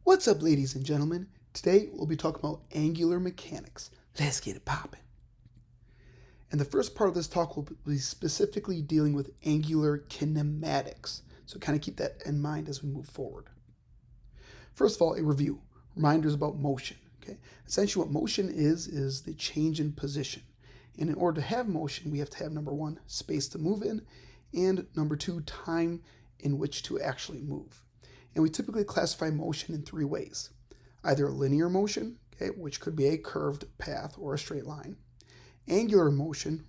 What's up, ladies and gentlemen? Today we'll be talking about angular mechanics. Let's get it popping. And the first part of this talk will be specifically dealing with angular kinematics. So kind of keep that in mind as we move forward. First of all, a review. Reminders about motion. Okay? Essentially what motion is the change in position. And in order to have motion, we have to have number one, space to move in, and number two, time in which to actually move. And we typically classify motion in three ways. Either linear motion, okay, which could be a curved path or a straight line. Angular motion,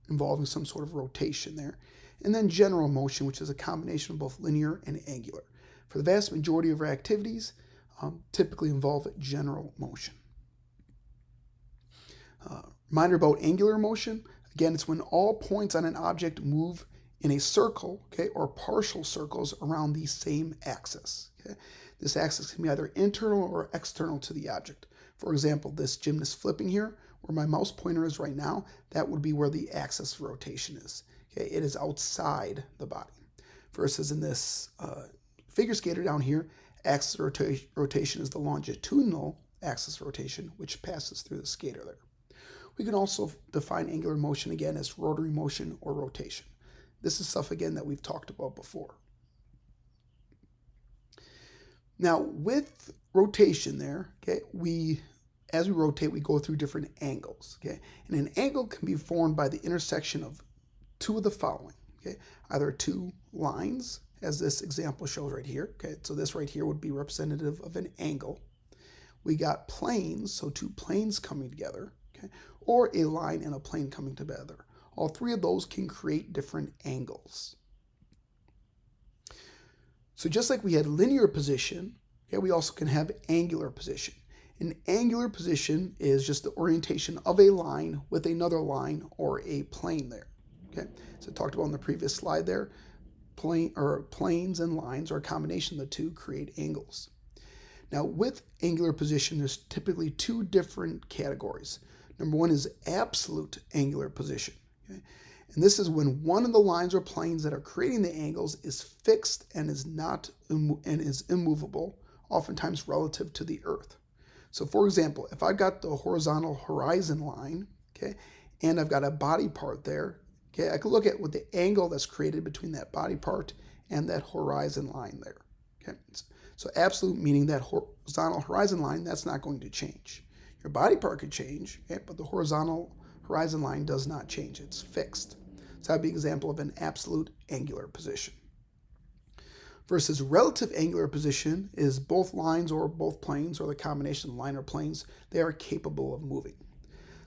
involving some sort of rotation there. And then general motion, which is a combination of both linear and angular. For the vast majority of our activities, typically involve general motion. Reminder about angular motion. Again, it's when all points on an object move in a circle, okay, or partial circles around the same axis. Okay? This axis can be either internal or external to the object. For example, this gymnast flipping here, where my mouse pointer is right now, that would be where the axis of rotation is. Okay? It is outside the body. Versus in this figure skater down here, axis of rotation is the longitudinal axis of rotation, which passes through the skater there. We can also define angular motion again as rotary motion or rotation. This is stuff, again, that we've talked about before. Now, with rotation there, okay, as we rotate, we go through different angles, okay? And an angle can be formed by the intersection of two of the following, okay? Either two lines, as this example shows right here, okay? So this right here would be representative of an angle. We got planes, so two planes coming together, okay? Or a line and a plane coming together. All three of those can create different angles. So just like we had linear position, okay, we also can have angular position. An angular position is just the orientation of a line with another line or a plane there. Okay, so I talked about in the previous slide there, planes and lines, or a combination of the two, create angles. Now with angular position, there's typically two different categories. Number one is absolute angular position. Okay? And this is when one of the lines or planes that are creating the angles is fixed and is immovable, oftentimes relative to the earth. So for example, if I've got the horizontal horizon line, okay, and I've got a body part there, okay, I could look at what the angle that's created between that body part and that horizon line there. Okay, so absolute meaning that horizontal horizon line, that's not going to change. Your body part could change, okay, but the horizontal horizon line does not change. It's fixed. So that'd be an example of an absolute angular position. Versus relative angular position is both lines or both planes, or the combination of line or planes, they are capable of moving.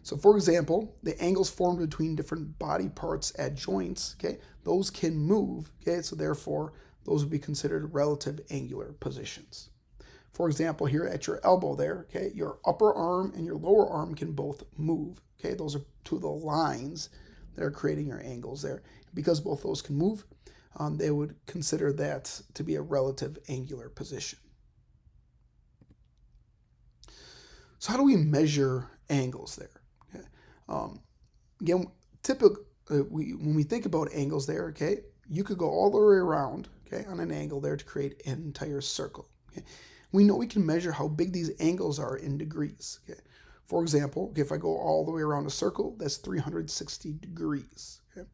So for example, the angles formed between different body parts at joints, okay, those can move, okay, so therefore those would be considered relative angular positions. For example, here at your elbow there, okay, your upper arm and your lower arm can both move. Okay, those are two of the lines that are creating your angles there. Because both those can move, they would consider that to be a relative angular position. So how do we measure angles there? Okay. Again, when we think about angles there, okay, you could go all the way around, okay, on an angle there to create an entire circle. Okay. We know we can measure how big these angles are in degrees. Okay. For example, okay, if I go all the way around a circle, that's 360 degrees. Okay.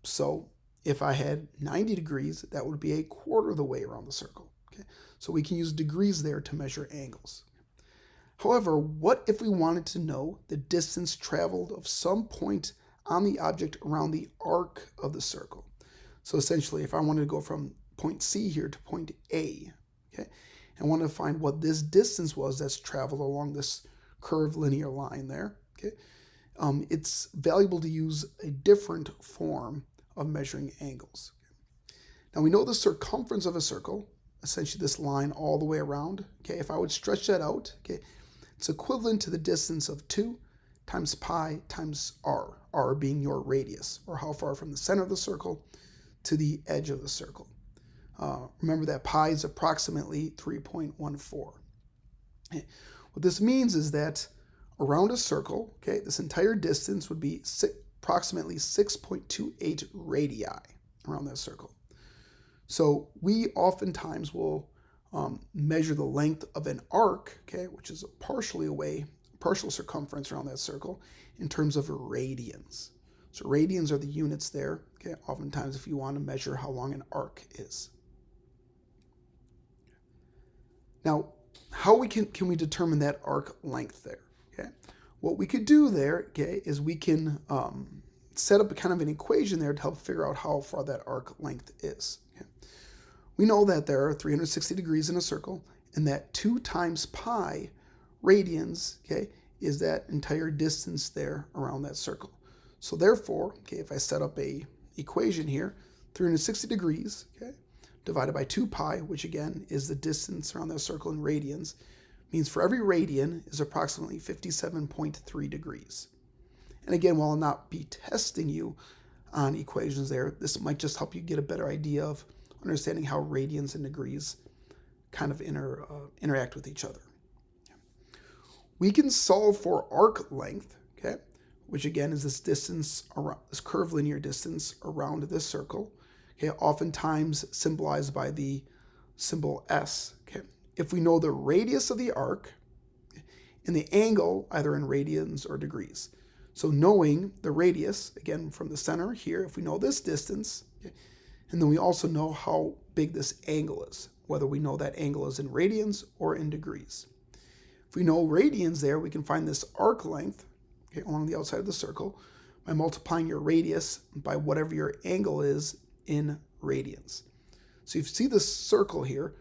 So if I had 90 degrees, that would be a quarter of the way around the circle. Okay. So we can use degrees there to measure angles. However, what if we wanted to know the distance traveled of some point on the object around the arc of the circle? So essentially, if I wanted to go from point C here to point A, okay, and want to find what this distance was that's traveled along this curved linear line there, okay, it's valuable to use a different form of measuring angles. Now we know the circumference of a circle, essentially this line all the way around, okay, if I would stretch that out, okay, it's equivalent to the distance of 2 times pi times r, r being your radius, or how far from the center of the circle to the edge of the circle. Remember that pi is approximately 3.14. Okay. What this means is that around a circle, okay, this entire distance would be approximately 6.28 radii around that circle. So we oftentimes will measure the length of an arc, okay, which is partial circumference around that circle, in terms of radians. So radians are the units there, okay, oftentimes if you want to measure how long an arc is. Now, how can we determine that arc length there? Okay, what we could do there, okay, is we can set up a kind of an equation there to help figure out how far that arc length is. Okay? We know that there are 360 degrees in a circle, and that 2 times pi radians, okay, is that entire distance there around that circle. So therefore, okay, if I set up a equation here, 360 degrees, okay, divided by 2 pi, which again is the distance around that circle in radians, means for every radian is approximately 57.3 degrees. And again, while I'll not be testing you on equations there, this might just help you get a better idea of understanding how radians and degrees kind of interact with each other. We can solve for arc length, okay, which again is this distance around this curvilinear distance around this circle, okay, oftentimes symbolized by the symbol S. Okay, if we know the radius of the arc and the angle, either in radians or degrees. So knowing the radius, again from the center here, if we know this distance, okay, and then we also know how big this angle is, whether we know that angle is in radians or in degrees. If we know radians there, we can find this arc length, okay, along the outside of the circle by multiplying your radius by whatever your angle is in radians. So you see this circle here,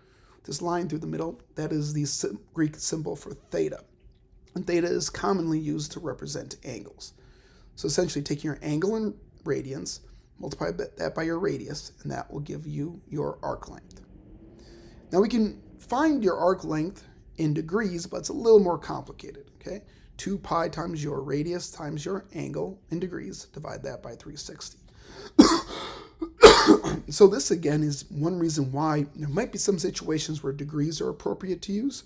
this line through the middle, that is the Greek symbol for theta. And theta is commonly used to represent angles. So essentially taking your angle in radians, multiply that by your radius, and that will give you your arc length. Now we can find your arc length in degrees, but it's a little more complicated, okay? 2 pi times your radius times your angle in degrees, divide that by 360. So this again is one reason why there might be some situations where degrees are appropriate to use,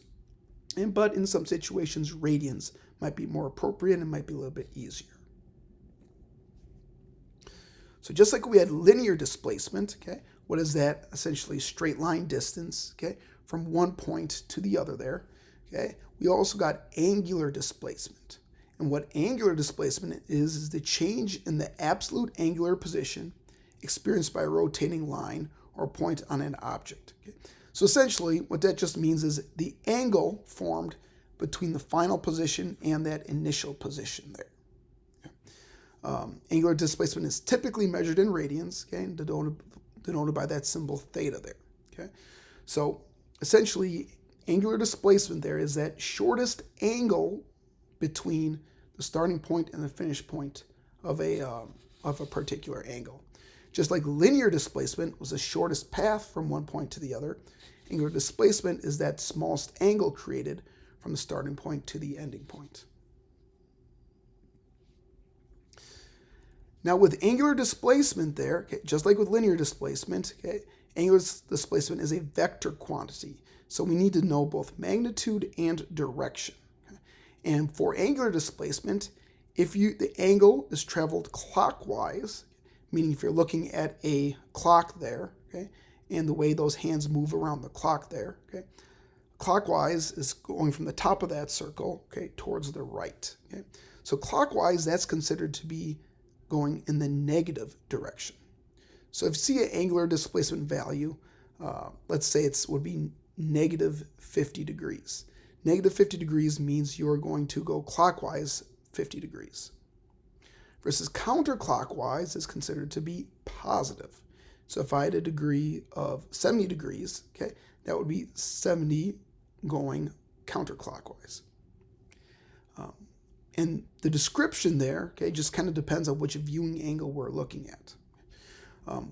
but in some situations radians might be more appropriate and might be a little bit easier. So just like we had linear displacement, okay, what is that? Essentially straight line distance, okay, from one point to the other there, okay? We also got angular displacement. And what angular displacement is the change in the absolute angular position experienced by a rotating line or point on an object. Okay? So essentially, what that just means is the angle formed between the final position and that initial position there. Okay? Angular displacement is typically measured in radians, okay, and denoted by that symbol theta there. Okay? So essentially, angular displacement there is that shortest angle between the starting point and the finish point of a particular angle. Just like linear displacement was the shortest path from one point to the other, angular displacement is that smallest angle created from the starting point to the ending point. Now with angular displacement there, okay, just like with linear displacement, okay, angular displacement is a vector quantity. So we need to know both magnitude and direction. Okay? And for angular displacement, if the angle is traveled clockwise, meaning if you're looking at a clock there, okay, and the way those hands move around the clock there, okay, clockwise is going from the top of that circle, okay, towards the right. Okay, so clockwise, that's considered to be going in the negative direction. So if you see an angular displacement value, let's say it would be negative 50 degrees. Negative 50 degrees means you're going to go clockwise 50 degrees. Versus counterclockwise is considered to be positive. So if I had a degree of 70 degrees, okay, that would be 70 going counterclockwise. And the description there, okay, just kind of depends on which viewing angle we're looking at.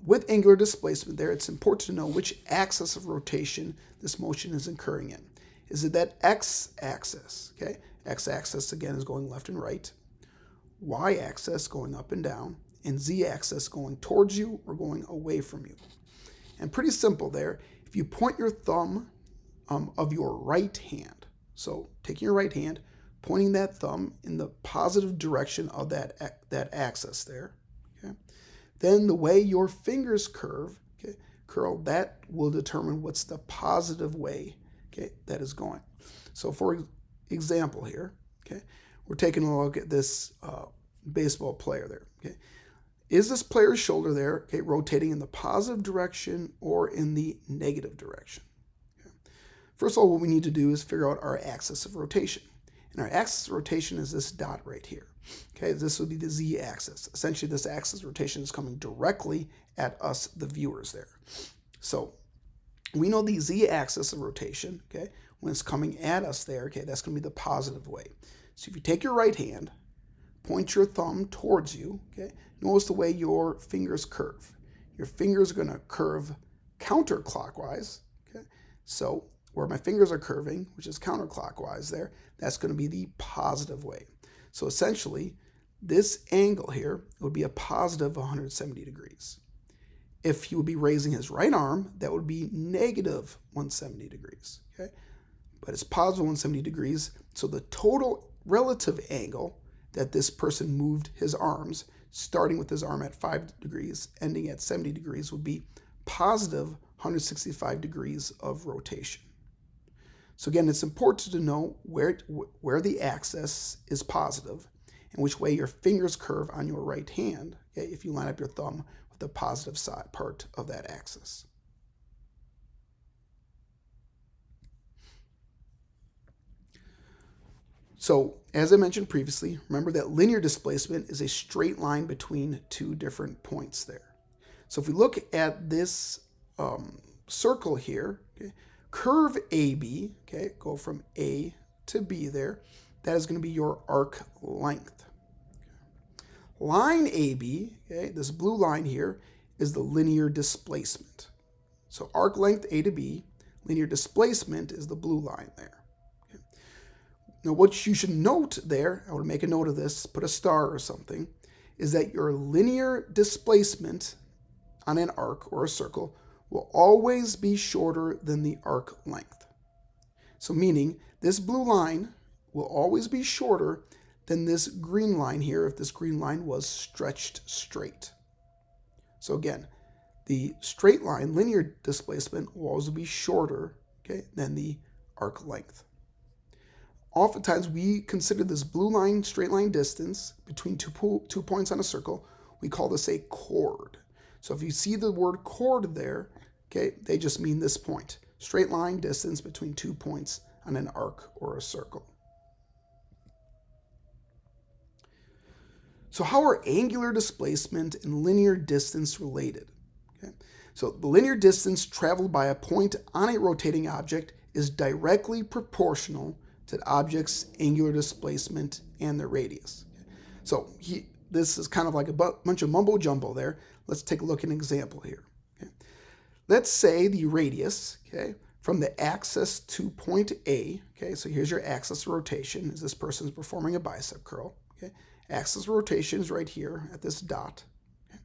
With angular displacement there, it's important to know which axis of rotation this motion is occurring in. Is it that x-axis? Okay, x-axis again is going left and right, y-axis going up and down, and z-axis going towards you or going away from you. And pretty simple there. If you point your thumb of your right hand, so taking your right hand, pointing that thumb in the positive direction of that axis there, okay, then the way your fingers curve, okay, curl, that will determine what's the positive way, okay, that is going. So for example here, okay, we're taking a look at this baseball player there, okay. Is this player's shoulder there, okay, rotating in the positive direction or in the negative direction? Okay. First of all, what we need to do is figure out our axis of rotation. And our axis of rotation is this dot right here. Okay, this would be the z-axis. Essentially, this axis of rotation is coming directly at us, the viewers there. So we know the z-axis of rotation, okay, when it's coming at us there, okay, that's going to be the positive way. So if you take your right hand, point your thumb towards you, okay, notice the way your fingers curve. Your fingers are going to curve counterclockwise, okay. So where my fingers are curving, which is counterclockwise there, that's going to be the positive way. So essentially, this angle here would be a positive 170 degrees. If he would be raising his right arm, that would be negative 170 degrees, okay? But it's positive 170 degrees, so the total relative angle that this person moved his arms, starting with his arm at 5 degrees, ending at 70 degrees, would be positive 165 degrees of rotation. So again, it's important to know where the axis is positive and which way your fingers curve on your right hand, okay, if you line up your thumb with the positive side part of that axis. So as I mentioned previously, remember that linear displacement is a straight line between two different points there. So if we look at this circle here, okay, curve AB, okay, go from A to B there, that is going to be your arc length. Line AB, okay, this blue line here, is the linear displacement. So arc length A to B, linear displacement is the blue line there. Okay. Now what you should note there, I would make a note of this, put a star or something, is that your linear displacement on an arc or a circle will always be shorter than the arc length. So meaning this blue line will always be shorter than this green line here if this green line was stretched straight. So again, the straight line, linear displacement, will always be shorter, okay, than the arc length. Oftentimes we consider this blue line, straight line distance between two points on a circle, we call this a chord. So if you see the word chord there, okay, they just mean this point. Straight line distance between 2 points on an arc or a circle. So how are angular displacement and linear distance related? Okay. So the linear distance traveled by a point on a rotating object is directly proportional to the object's angular displacement and the radius. Okay. So this is kind of like a bunch of mumbo jumbo there. Let's take a look at an example here. Okay. Let's say the radius, okay, from the axis to point A, okay, so here's your axis of rotation as this person is performing a bicep curl, okay. Axis of rotation is right here at this dot, okay.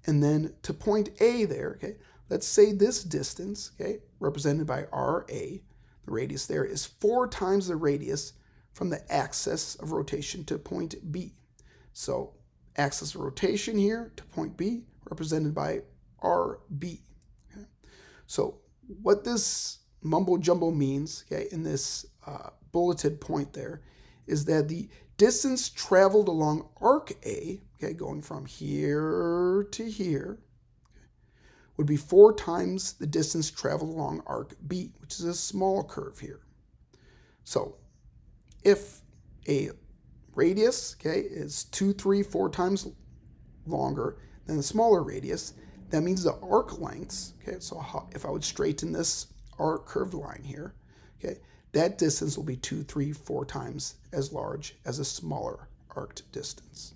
And then to point A there, okay, let's say this distance, okay, represented by RA, the radius there, is 4 times the radius from the axis of rotation to point B. So axis of rotation here to point B, represented by RB. Okay. So what this mumbo jumbo means, okay, in this bulleted point there, is that the distance traveled along arc A, okay, going from here to here, okay, would be 4 times the distance traveled along arc B, which is a small curve here. So if a radius, okay, is 2, 3, 4 times longer than the smaller radius, that means the arc lengths, okay, so if I would straighten this arc curved line here, okay, that distance will be 2, 3, 4 times as large as a smaller arced distance.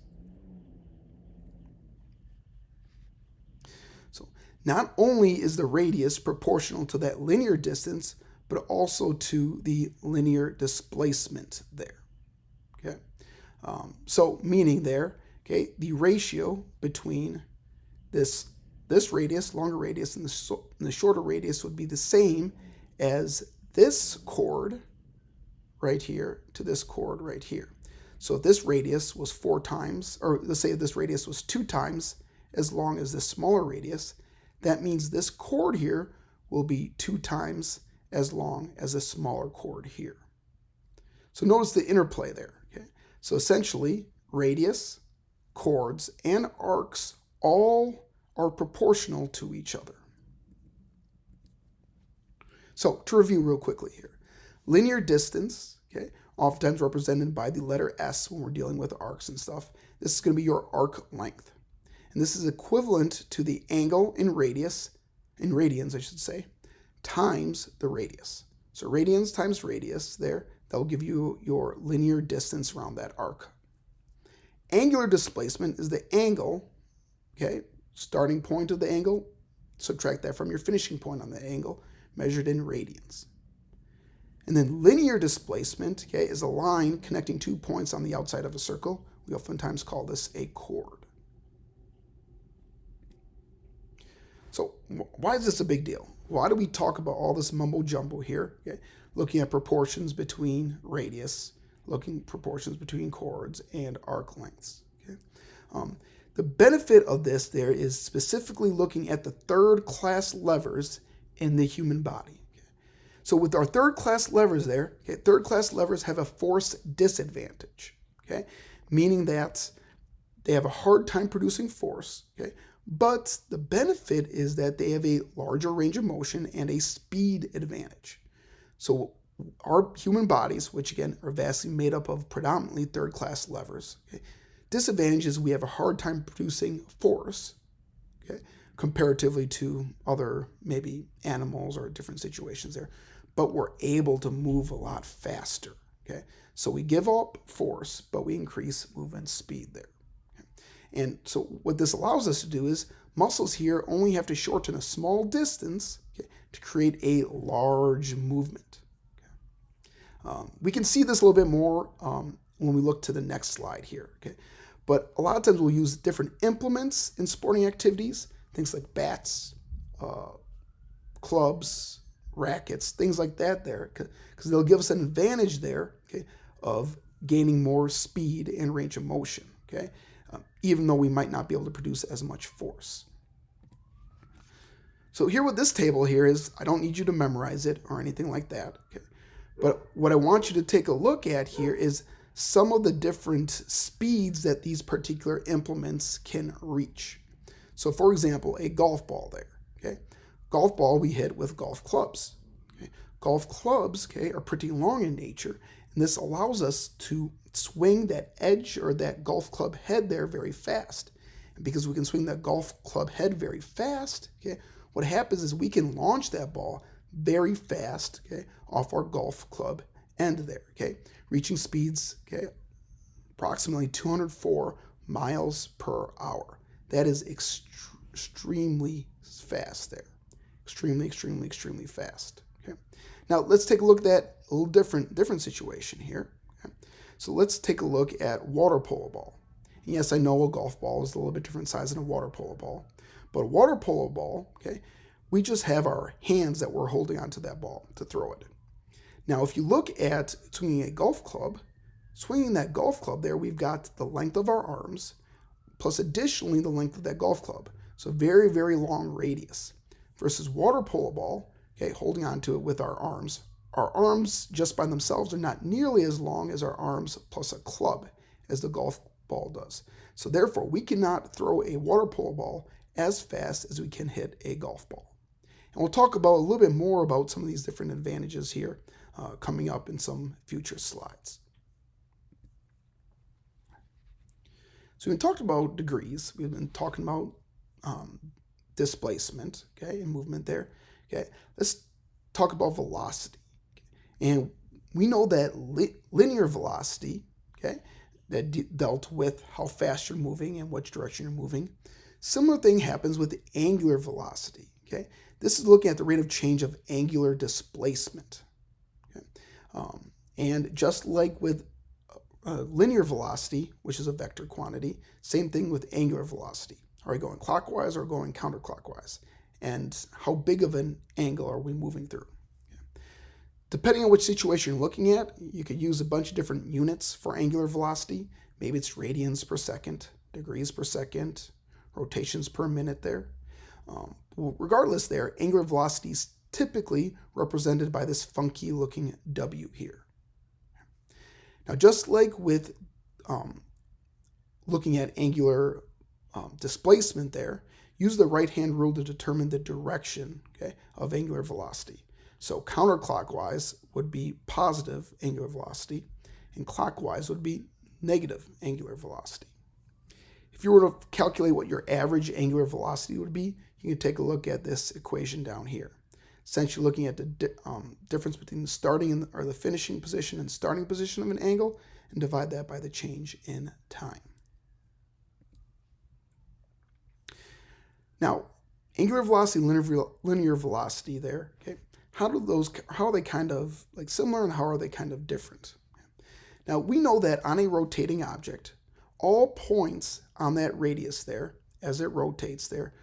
So not only is the radius proportional to that linear distance, but also to the linear displacement there, okay? So meaning there, okay, the ratio between this radius, longer radius, and the shorter radius would be the same as this chord right here to this chord right here. So if this radius was 4 times, or let's say this radius was 2 times as long as this smaller radius, that means this chord here will be 2 times as long as a smaller chord here. So notice the interplay there. Okay? So essentially, radius, chords, and arcs all are proportional to each other. So to review real quickly here, linear distance, okay, oftentimes represented by the letter S when we're dealing with arcs and stuff. This is going to be your arc length. And this is equivalent to the angle in radius, in radians I should say, times the radius. So radians times radius there, that will give you your linear distance around that arc. Angular displacement is the angle, okay, starting point of the angle, subtract that from your finishing point on the angle, measured in radians. And then linear displacement, okay, is a line connecting 2 points on the outside of a circle. We oftentimes call this a chord. So why is this a big deal? Why do we talk about all this mumbo jumbo here? Okay? Looking at proportions between radius, looking at proportions between chords and arc lengths. Okay? The benefit of this there is specifically looking at the third class levers in the human body. Okay? So with our third class levers there, okay, third class levers have a force disadvantage, okay? Meaning that they have a hard time producing force, okay? But the benefit is that they have a larger range of motion and a speed advantage. So our human bodies, which again are vastly made up of predominantly third class levers, okay? Disadvantage is we have a hard time producing force, okay, comparatively to other maybe animals or different situations there, but we're able to move a lot faster, okay? So we give up force, but we increase movement speed there. And so what this allows us to do is muscles here only have to shorten a small distance, okay, to create a large movement. Okay. We can see this a little bit more when we look to the next slide here. Okay. But a lot of times we'll use different implements in sporting activities, things like bats, clubs, rackets, things like that there, because they'll give us an advantage there, okay, of gaining more speed and range of motion, okay? Even though we might not be able to produce as much force. So here with this table here is, I don't need you to memorize it or anything like that, okay? But what I want you to take a look at here is some of the different speeds that these particular implements can reach. So for example, a golf ball there, okay? Golf ball we hit with golf clubs. Okay? Golf clubs, okay, are pretty long in nature, and this allows us to swing that edge or that golf club head there very fast. And because we can swing that golf club head very fast, okay, what happens is we can launch that ball very fast, okay, off our golf club end there, okay, reaching speeds, okay, approximately 204 miles per hour. That is extremely fast there. Extremely, extremely, extremely fast. Okay. Now let's take a look at that a little different situation here. Okay. So let's take a look at water polo ball. And yes, I know a golf ball is a little bit different size than a water polo ball, but a water polo ball, okay, we just have our hands that we're holding onto that ball to throw it. Now, if you look at swinging a golf club, swinging that golf club there, we've got the length of our arms, plus additionally the length of that golf club. So very, very long radius. Versus water polo ball, okay, holding onto it with our arms. Our arms just by themselves are not nearly as long as our arms plus a club as the golf ball does. So therefore, we cannot throw a water polo ball as fast as we can hit a golf ball. And we'll talk about a little bit more about some of these different advantages here coming up in some future slides. So we've talked about degrees. We've been talking about displacement, okay, and movement there. Okay, let's talk about velocity. And we know that linear velocity, okay, that dealt with how fast you're moving and which direction you're moving. Similar thing happens with the angular velocity, okay? This is looking at the rate of change of angular displacement, okay? And just like with linear velocity, which is a vector quantity, same thing with angular velocity. Are we going clockwise or going counterclockwise? And how big of an angle are we moving through? Depending on which situation you're looking at, you could use a bunch of different units for angular velocity. Maybe it's radians per second, degrees per second, rotations per minute there. Regardless there, angular velocity is typically represented by this funky looking W here. Now, just like with looking at angular displacement there, use the right-hand rule to determine the direction, okay, of angular velocity. So counterclockwise would be positive angular velocity, and clockwise would be negative angular velocity. If you were to calculate what your average angular velocity would be, you can take a look at this equation down here. Essentially looking at the difference between the starting or the finishing position and starting position of an angle, and divide that by the change in time. Now, angular velocity, linear velocity there, okay, how are they kind of like similar, and how are they kind of different? Now, we know that on a rotating object, all points on that radius there, as it rotates there,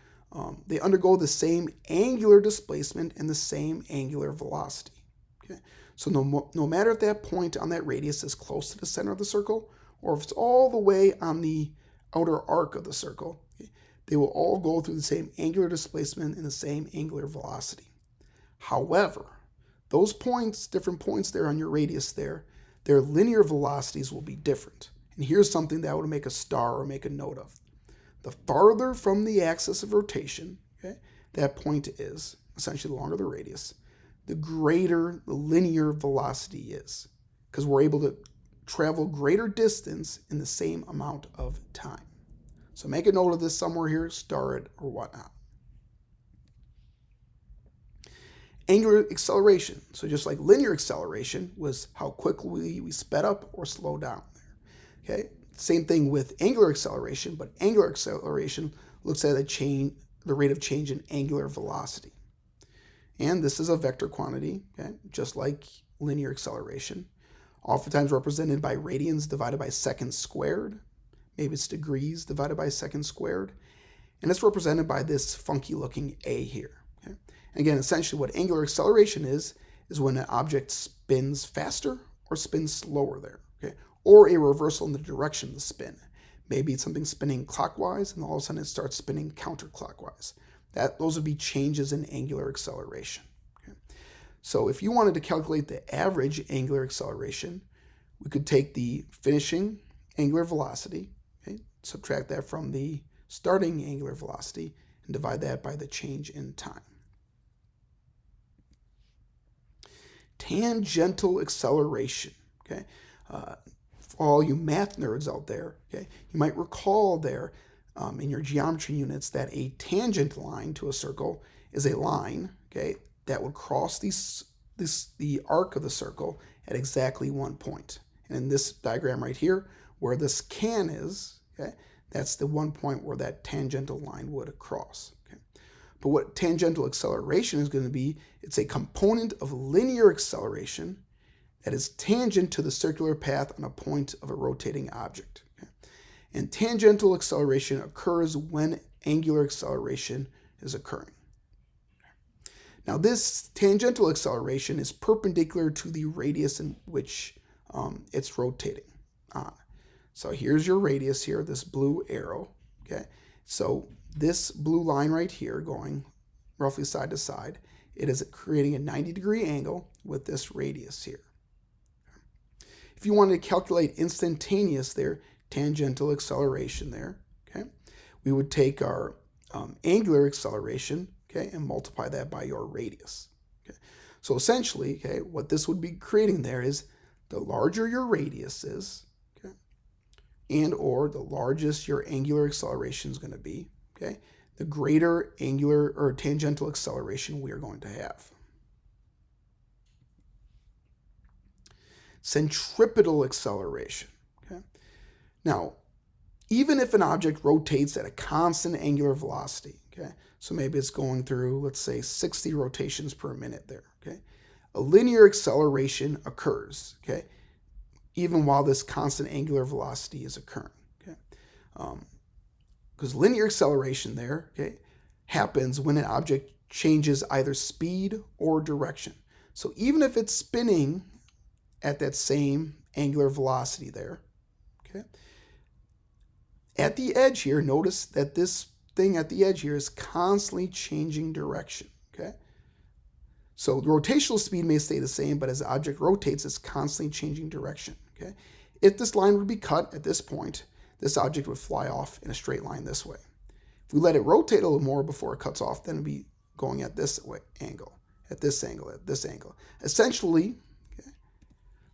they undergo the same angular displacement and the same angular velocity. Okay? So no matter if that point on that radius is close to the center of the circle, or if it's all the way on the outer arc of the circle, okay, they will all go through the same angular displacement and the same angular velocity. However, those points, different points there on your radius there, their linear velocities will be different. And here's something that I would make a star or make a note of. The farther from the axis of rotation, okay, that point is, essentially the longer the radius, the greater the linear velocity is, because we're able to travel greater distance in the same amount of time. So make a note of this somewhere here, star it or whatnot. Angular acceleration. So just like linear acceleration was how quickly we sped up or slowed down there. Okay, same thing with angular acceleration, but angular acceleration looks at the rate of change in angular velocity. And this is a vector quantity, okay, just like linear acceleration, oftentimes represented by radians divided by seconds squared. Maybe it's degrees divided by seconds squared. And it's represented by this funky looking A here. Okay? Again, essentially what angular acceleration is when an object spins faster or spins slower there, okay? Or a reversal in the direction of the spin. Maybe it's something spinning clockwise and all of a sudden it starts spinning counterclockwise. Those would be changes in angular acceleration. Okay? So if you wanted to calculate the average angular acceleration, we could take the finishing angular velocity, okay, subtract that from the starting angular velocity, and divide that by the change in time. Tangential acceleration, okay? For all you math nerds out there, okay, you might recall there in your geometry units that a tangent line to a circle is a line, okay, that would cross the arc of the circle at exactly one point. And in this diagram right here, where this can is, okay, that's the one point where that tangential line would cross. Okay? But what tangential acceleration is going to be, it's a component of linear acceleration that is tangent to the circular path on a point of a rotating object. Okay? And tangential acceleration occurs when angular acceleration is occurring. Now this tangential acceleration is perpendicular to the radius in which it's rotating on. So here's your radius here, this blue arrow, okay? So this blue line right here going roughly side to side, it is creating a 90-degree angle with this radius here. If you wanted to calculate instantaneous there, tangential acceleration there, okay? We would take our angular acceleration, okay, and multiply that by your radius, okay? So essentially, okay, what this would be creating there is the larger your radius is, okay, and or the largest your angular acceleration is going to be, okay, the greater angular or tangential acceleration we are going to have. Centripetal acceleration, okay? Now, even if an object rotates at a constant angular velocity, okay, so maybe it's going through, let's say, 60 rotations per minute there, okay, a linear acceleration occurs, okay, even while this constant angular velocity is occurring, okay, because linear acceleration there, okay, happens when an object changes either speed or direction. So even if it's spinning at that same angular velocity there, okay, at the edge here, notice that this thing at the edge here is constantly changing direction, okay? So the rotational speed may stay the same, but as the object rotates, it's constantly changing direction, okay? If this line would be cut at this point, this object would fly off in a straight line this way. If we let it rotate a little more before it cuts off, then it would be going at this angle, at this angle, at this angle. Essentially, okay,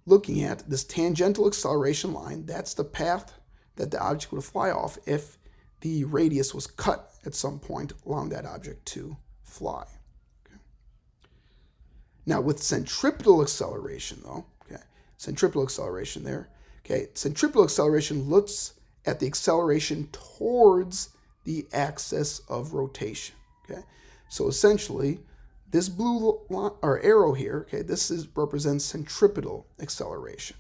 looking at this tangential acceleration line, that's the path that the object would fly off if the radius was cut at some point allowing that object to fly. Okay. Now with centripetal acceleration though, okay, centripetal acceleration there, okay, centripetal acceleration looks at the acceleration towards the axis of rotation, okay? So essentially, this blue line, or arrow here, okay, represents centripetal acceleration.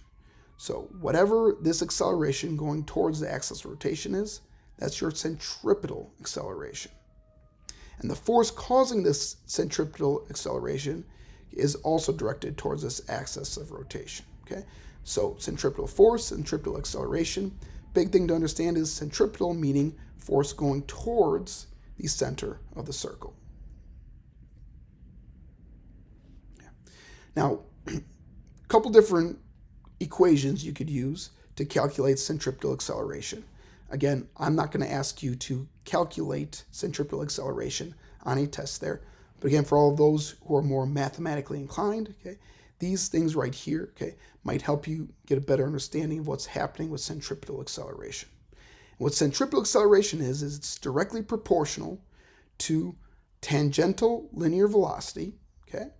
So whatever this acceleration going towards the axis of rotation is, that's your centripetal acceleration. And the force causing this centripetal acceleration is also directed towards this axis of rotation, okay? So centripetal force, centripetal acceleration. Big thing to understand is centripetal meaning force going towards the center of the circle. Yeah. Now, a couple different equations you could use to calculate centripetal acceleration. Again, I'm not going to ask you to calculate centripetal acceleration on a test there. But again, for all of those who are more mathematically inclined, okay, these things right here, okay, might help you get a better understanding of what's happening with centripetal acceleration. And what centripetal acceleration is it's directly proportional to tangential linear velocity, okay,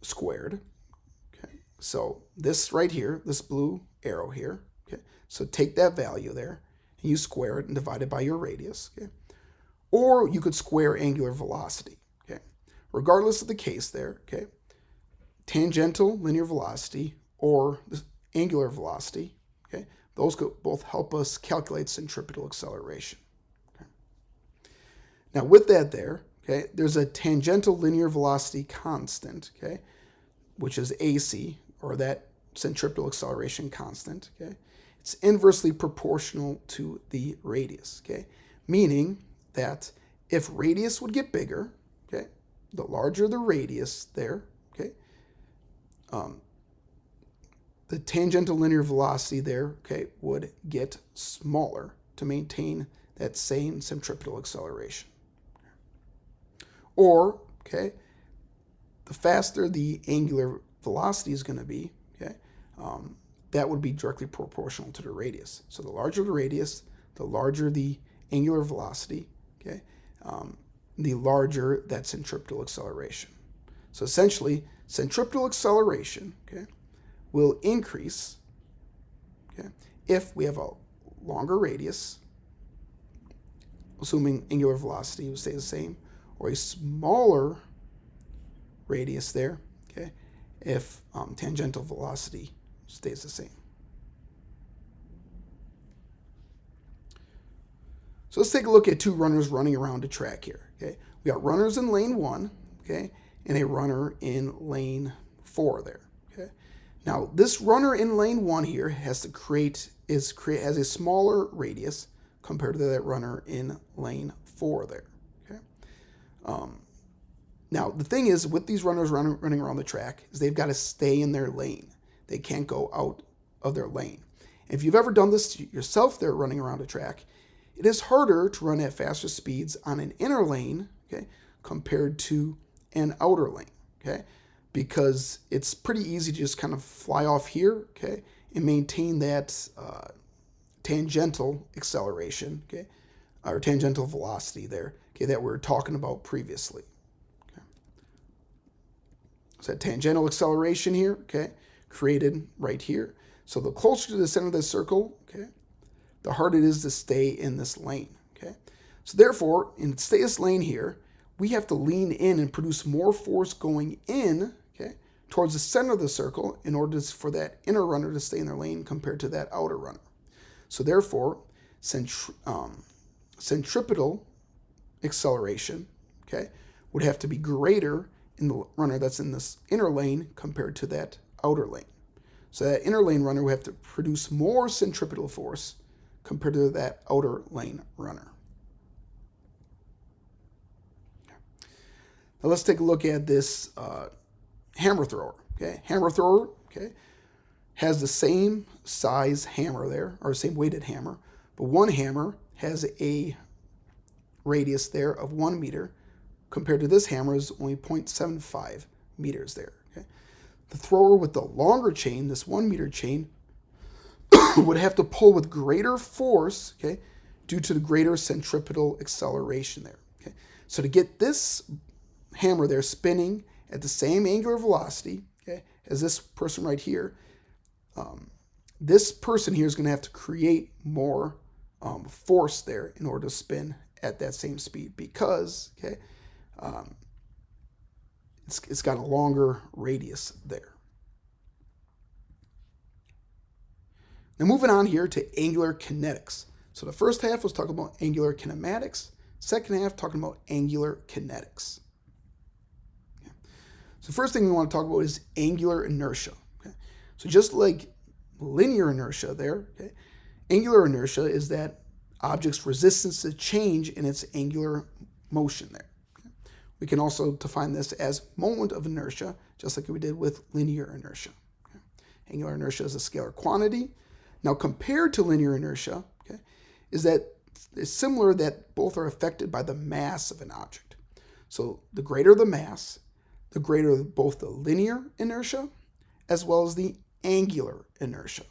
squared. Okay, so this right here, this blue arrow here, okay, so take that value there and you square it and divide it by your radius, okay, or you could square angular velocity, okay, regardless of the case there, okay. Tangential linear velocity or the angular velocity, okay, those could both help us calculate centripetal acceleration. Okay. Now with that there, okay, there's a tangential linear velocity constant, okay, which is AC, or that centripetal acceleration constant, okay. It's inversely proportional to the radius, okay, meaning that if radius would get bigger, okay, the larger the radius there, okay, the tangential linear velocity there, okay, would get smaller to maintain that same centripetal acceleration. Or, okay, the faster the angular velocity is going to be, okay, that would be directly proportional to the radius. So the larger the radius, the larger the angular velocity, okay, the larger that centripetal acceleration. So essentially, centripetal acceleration, okay, will increase, okay, if we have a longer radius, assuming angular velocity will stay the same, or a smaller radius there, okay, if tangential velocity stays the same. So let's take a look at two runners running around a track here, okay. We got runners in lane 1, okay, and a runner in lane 4 there, okay. Now this runner in lane 1 here has a smaller radius compared to that runner in lane 4 there, okay. Now the thing is with these runners running around the track is they've got to stay in their lane. They can't go out of their lane. If you've ever done this yourself there running around a track, it is harder to run at faster speeds on an inner lane, okay, compared to an outer lane, okay, because it's pretty easy to just kind of fly off here, okay, and maintain that tangential acceleration, okay, or tangential velocity there, okay, that we were talking about previously. Okay. So that tangential acceleration here, okay, created right here. So the closer to the center of the circle, okay, the harder it is to stay in this lane, okay. So therefore, in this lane here, we have to lean in and produce more force going in, okay, towards the center of the circle in order for that inner runner to stay in their lane compared to that outer runner. So therefore, centripetal acceleration, okay, would have to be greater in the runner that's in this inner lane compared to that outer lane. So that inner lane runner would have to produce more centripetal force compared to that outer lane runner. Now let's take a look at this hammer thrower. Okay, hammer thrower. Okay, has the same size hammer there, or same weighted hammer, but one hammer has a radius there of 1 meter, compared to this hammer is only 0.75 meters there. Okay, the thrower with the longer chain, this 1 meter chain, would have to pull with greater force, okay, due to the greater centripetal acceleration there. Okay, so to get this hammer there spinning at the same angular velocity, okay, as this person right here, this person here is going to have to create more force there in order to spin at that same speed, because okay, it's got a longer radius there. Now moving on here to angular kinetics. So the first half was talking about angular kinematics. Second half talking about angular kinetics. Okay. So first thing we want to talk about is angular inertia. Okay. So just like linear inertia there, okay, angular inertia is that object's resistance to change in its angular motion there. Okay. We can also define this as moment of inertia, just like we did with linear inertia. Okay. Angular inertia is a scalar quantity. Now compared to linear inertia, okay, is that it's similar that both are affected by the mass of an object. So the greater the mass, the greater both the linear inertia as well as the angular inertia.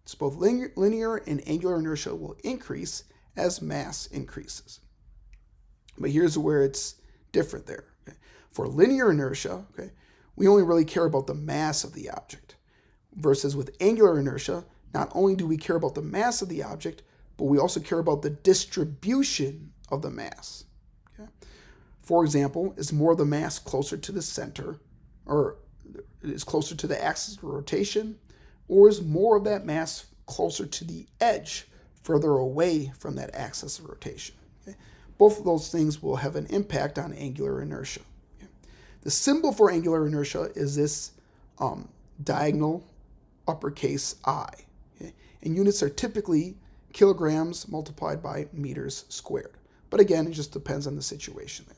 So both linear and angular inertia will increase as mass increases. But here's where it's different there. Okay? For linear inertia, okay, we only really care about the mass of the object. Versus with angular inertia, not only do we care about the mass of the object, but we also care about the distribution of the mass. Okay? For example, is more of the mass closer to the center, or is closer to the axis of rotation, or is more of that mass closer to the edge, further away from that axis of rotation? Okay? Both of those things will have an impact on angular inertia. Okay? The symbol for angular inertia is this diagonal uppercase I. Okay? And units are typically kilograms multiplied by meters squared. But again, it just depends on the situation there.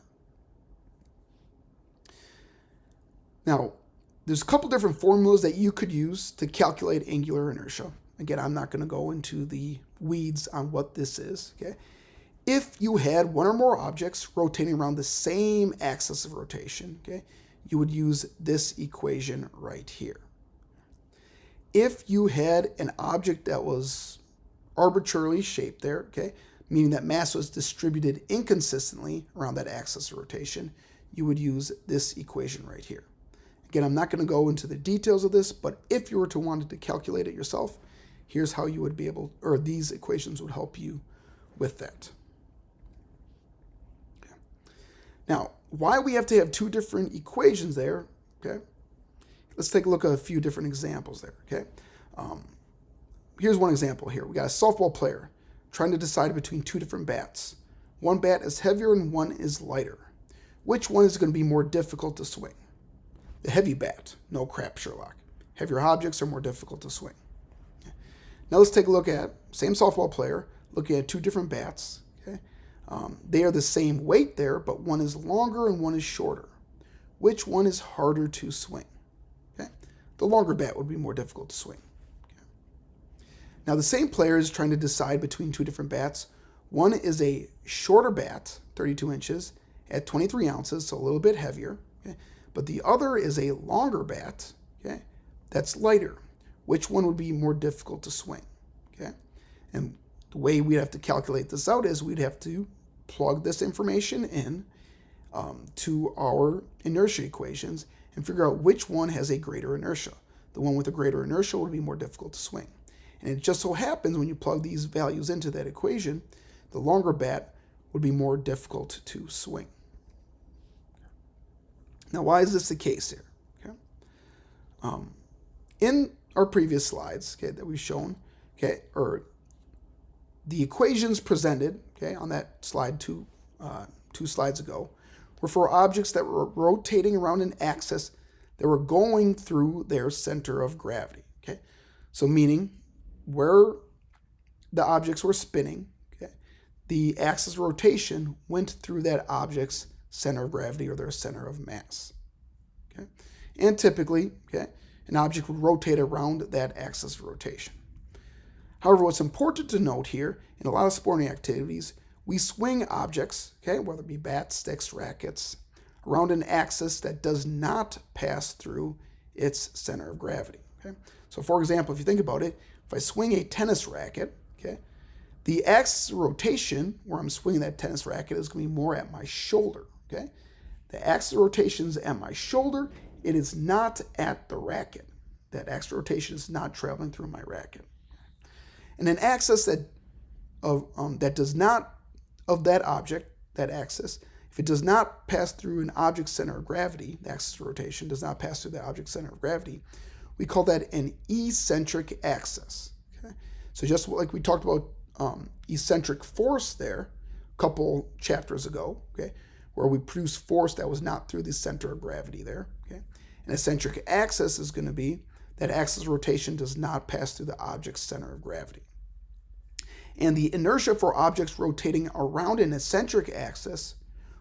Now, there's a couple different formulas that you could use to calculate angular inertia. Again, I'm not going to go into the weeds on what this is. Okay? If you had one or more objects rotating around the same axis of rotation, okay, you would use this equation right here. If you had an object that was arbitrarily shaped there, okay, meaning that mass was distributed inconsistently around that axis of rotation, you would use this equation right here. Again, I'm not going to go into the details of this, but if you were to want to calculate it yourself, here's how you would be able, or these equations would help you with that. Okay. Now, why we have to have two different equations there, okay? Let's take a look at a few different examples there, okay? Here's one example here. We got a softball player trying to decide between two different bats. One bat is heavier and one is lighter. Which one is going to be more difficult to swing? The heavy bat. No crap, Sherlock. Heavier objects are more difficult to swing. Okay. Now let's take a look at same softball player looking at two different bats. Okay. They are the same weight there, but one is longer and one is shorter. Which one is harder to swing? Okay. The longer bat would be more difficult to swing. Okay. Now the same player is trying to decide between two different bats. One is a shorter bat, 32 inches, at 23 ounces, so a little bit heavier. Okay. But the other is a longer bat, okay, that's lighter. Which one would be more difficult to swing? Okay, and the way we'd have to calculate this out is we'd have to plug this information in to our inertia equations and figure out which one has a greater inertia. The one with a greater inertia would be more difficult to swing. And it just so happens when you plug these values into that equation, the longer bat would be more difficult to swing. Now, why is this the case here? Okay. In our previous slides, okay, that we've shown, okay, or the equations presented, okay, on that slide two slides ago, were for objects that were rotating around an axis that were going through their center of gravity. Okay, so meaning where the objects were spinning, okay, the axis of rotation went through that object's center of gravity or their center of mass. Okay? And typically, okay, an object would rotate around that axis of rotation. However, what's important to note here, in a lot of sporting activities, we swing objects, okay, whether it be bats, sticks, rackets, around an axis that does not pass through its center of gravity. Okay? So for example, if you think about it, if I swing a tennis racket, okay, the axis of rotation where I'm swinging that tennis racket is going to be more at my shoulder. Okay? The axis of rotation is at my shoulder. It is not at the racket. That axis of rotation is not traveling through my racket. And an axis that does not, of that object, that axis, if it does not pass through an object's center of gravity, the axis of rotation does not pass through the object's center of gravity, we call that an eccentric axis. Okay? So just like we talked about eccentric force there a couple chapters ago, okay, where we produce force that was not through the center of gravity there. Okay? An eccentric axis is going to be that axis of rotation does not pass through the object's center of gravity. And the inertia for objects rotating around an eccentric axis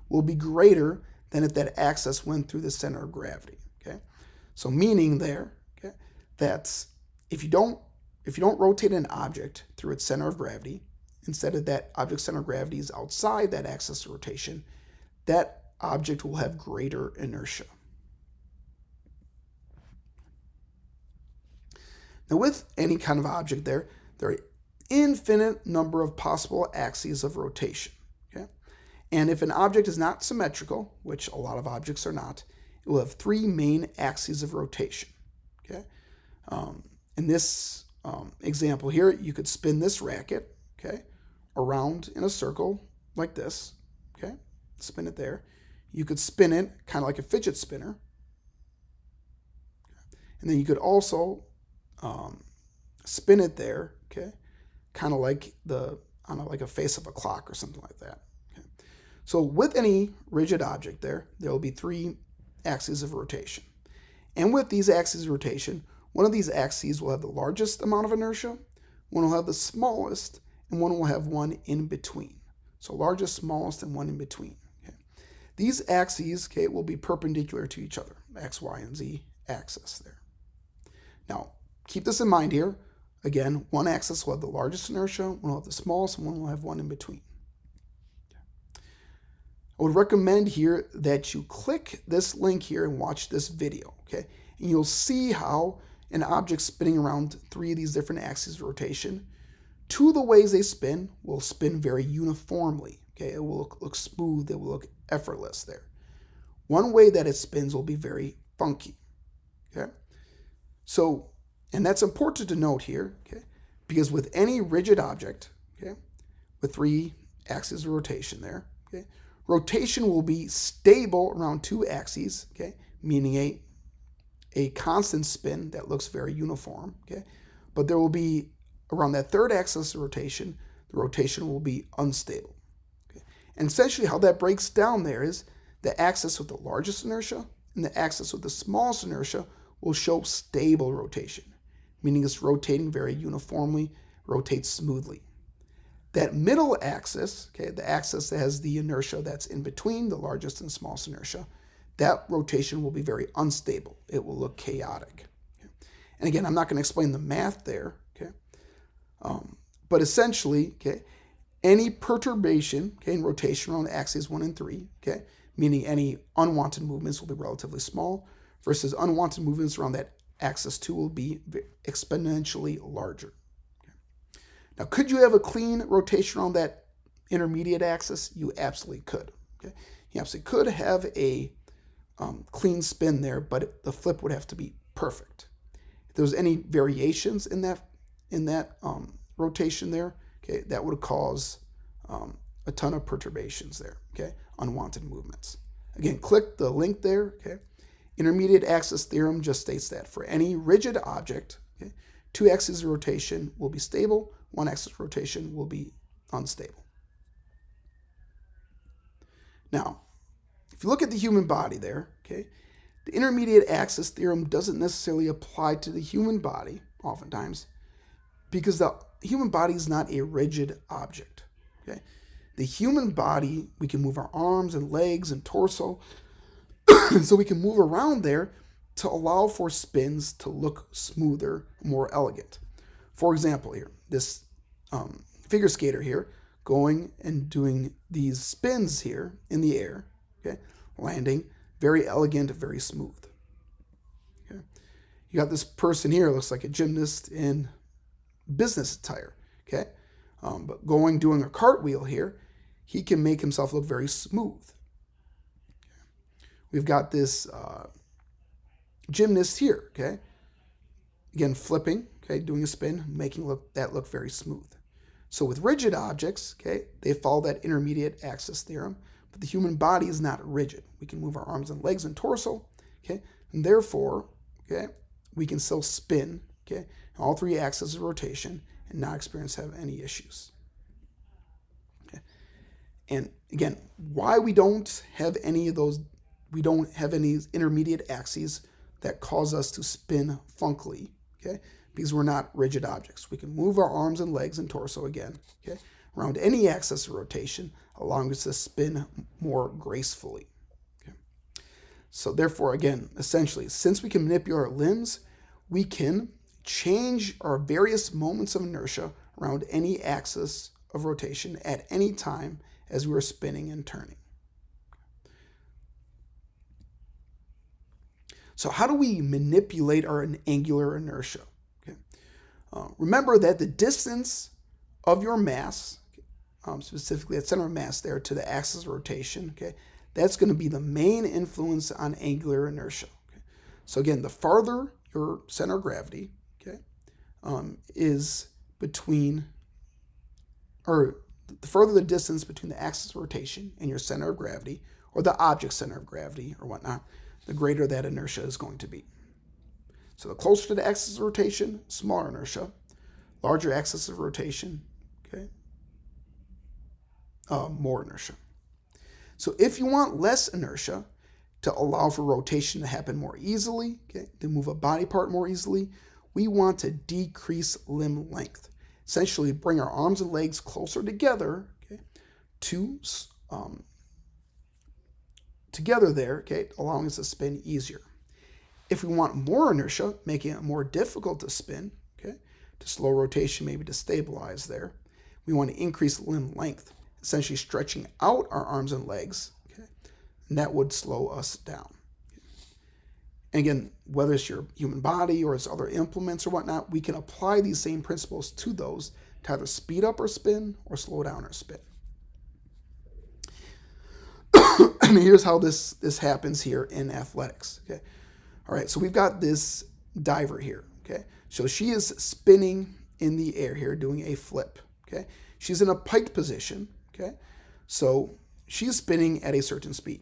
will be greater than if that axis went through the center of gravity. Okay, so meaning there, okay, that if you don't rotate an object through its center of gravity, instead of that object's center of gravity is outside that axis of rotation, that object will have greater inertia. Now, with any kind of object there are infinite number of possible axes of rotation. Okay? And if an object is not symmetrical, which a lot of objects are not, it will have three main axes of rotation. Okay? In this example here, you could spin this racket, okay, around in a circle like this. Okay? Spin it there. You could spin it kind of like a fidget spinner. And then you could also spin it there, okay, kind of like like a face of a clock or something like that. Okay. So with any rigid object there will be three axes of rotation. And with these axes of rotation, one of these axes will have the largest amount of inertia, one will have the smallest, and one will have one in between. So largest, smallest, and one in between. Okay. These axes, okay, will be perpendicular to each other, X, Y, and Z axis there. Now, keep this in mind here. Again, one axis will have the largest inertia, one will have the smallest, and one will have one in between. I would recommend here that you click this link here and watch this video, okay? And you'll see how an object spinning around three of these different axes of rotation, two of the ways they spin will spin very uniformly, okay? It will look smooth, it will look effortless there. One way that it spins will be very funky, okay? So, and that's important to note here, okay? Because with any rigid object, okay, with three axes of rotation there, okay, rotation will be stable around two axes, okay, meaning a constant spin that looks very uniform, okay? But there will be, around that third axis of rotation, the rotation will be unstable. Okay? And essentially how that breaks down there is the axis with the largest inertia and the axis with the smallest inertia will show stable rotation, meaning it's rotating very uniformly, rotates smoothly. That middle axis, okay, the axis that has the inertia that's in between the largest and smallest inertia, that rotation will be very unstable. It will look chaotic. Okay? And again, I'm not going to explain the math there, okay? But essentially, okay, any perturbation, okay, in rotation around axes 1 and 3, okay, meaning any unwanted movements will be relatively small, versus unwanted movements around that axis 2 will be exponentially larger. Okay. Now, could you have a clean rotation around that intermediate axis? You absolutely could. Okay. You absolutely could have a clean spin there, but the flip would have to be perfect. If there was any variations in that rotation there, okay, that would cause a ton of perturbations there, okay, unwanted movements. Again, click the link there, okay. Intermediate axis theorem just states that for any rigid object, okay, two axes of rotation will be stable, one axis of rotation will be unstable. Now, if you look at the human body there, okay, the intermediate axis theorem doesn't necessarily apply to the human body, oftentimes, because the human body is not a rigid object. Okay? The human body, we can move our arms and legs and torso, so we can move around there to allow for spins to look smoother, more elegant. For example, here, this figure skater here going and doing these spins here in the air, okay, landing, very elegant, very smooth. Okay. You got this person here, looks like a gymnast in business attire, okay, but doing a cartwheel here, he can make himself look very smooth. We've got this gymnast here, okay? Again, flipping, okay, doing a spin, making that look very smooth. So with rigid objects, okay, they follow that intermediate axis theorem, but the human body is not rigid. We can move our arms and legs and torso, okay, and therefore, okay, we can still spin, okay, all three axes of rotation and not have any issues. Okay. And again, why we don't have any of those, we don't have any intermediate axes that cause us to spin funkily, okay? Because we're not rigid objects. We can move our arms and legs and torso again, okay, around any axis of rotation, allowing us to spin more gracefully. Okay? So therefore, again, essentially, since we can manipulate our limbs, we can change our various moments of inertia around any axis of rotation at any time as we are spinning and turning. So how do we manipulate our angular inertia? Okay. Remember that the distance of your mass, specifically at center of mass there to the axis of rotation, okay, that's going to be the main influence on angular inertia. Okay. So again, the farther your center of gravity, okay, is between, or the further the distance between the axis of rotation and your center of gravity, or the object center of gravity, or whatnot, the greater that inertia is going to be. So the closer to the axis of rotation, smaller inertia. Larger axis of rotation, okay, more inertia. So if you want less inertia to allow for rotation to happen more easily, okay, to move a body part more easily, we want to decrease limb length. Essentially bring our arms and legs closer together, okay, together there, okay, allowing us to spin easier. If we want more inertia, making it more difficult to spin, okay, to slow rotation, maybe to stabilize there, we want to increase limb length, essentially stretching out our arms and legs, okay, and that would slow us down. And again, whether it's your human body or it's other implements or whatnot, we can apply these same principles to those to either speed up our spin or slow down our spin. And here's how this happens here in athletics. Okay, all right. So we've got this diver here. Okay, so she is spinning in the air here, doing a flip. Okay, she's in a pike position. Okay, so she's spinning at a certain speed.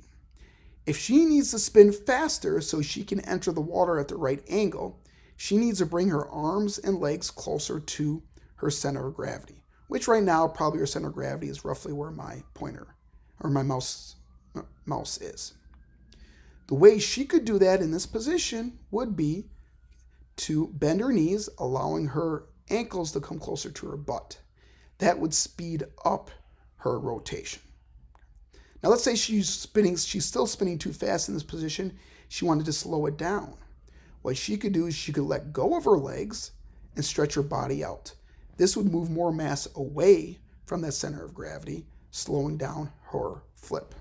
If she needs to spin faster so she can enter the water at the right angle, she needs to bring her arms and legs closer to her center of gravity, which right now probably her center of gravity is roughly where my pointer or my mouse is. The way she could do that in this position would be to bend her knees, allowing her ankles to come closer to her butt. That would speed up her rotation. Now let's say she's still spinning too fast in this position. She wanted to slow it down. What she could do is she could let go of her legs and stretch her body out. This would move more mass away from that center of gravity, slowing down her flip.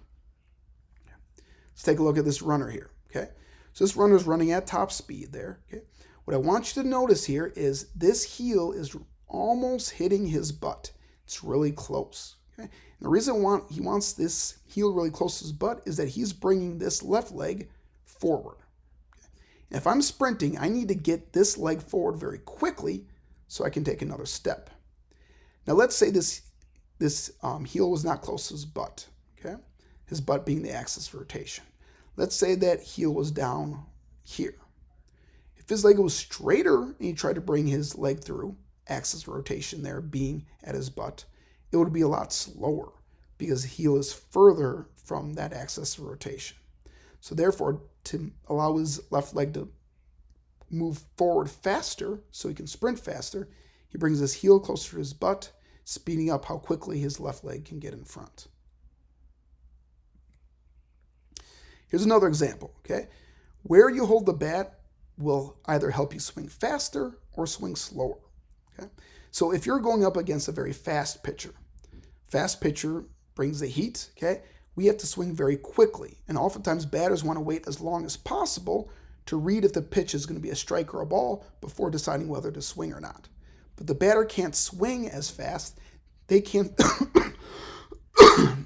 Let's take a look at this runner here, okay? So this runner is running at top speed there, okay? What I want you to notice here is this heel is almost hitting his butt. It's really close, okay? And the reason he wants this heel really close to his butt is that he's bringing this left leg forward. Okay? And if I'm sprinting, I need to get this leg forward very quickly so I can take another step. Now let's say this heel was not close to his butt, okay? His butt being the axis of rotation. Let's say that heel was down here. If his leg was straighter and he tried to bring his leg through, axis of rotation there being at his butt, it would be a lot slower because the heel is further from that axis of rotation. So therefore, to allow his left leg to move forward faster so he can sprint faster, he brings his heel closer to his butt, speeding up how quickly his left leg can get in front. Here's another example, okay? Where you hold the bat will either help you swing faster or swing slower, okay? So if you're going up against a very fast pitcher brings the heat, okay? We have to swing very quickly, and oftentimes batters want to wait as long as possible to read if the pitch is going to be a strike or a ball before deciding whether to swing or not. But the batter can't swing as fast. They can't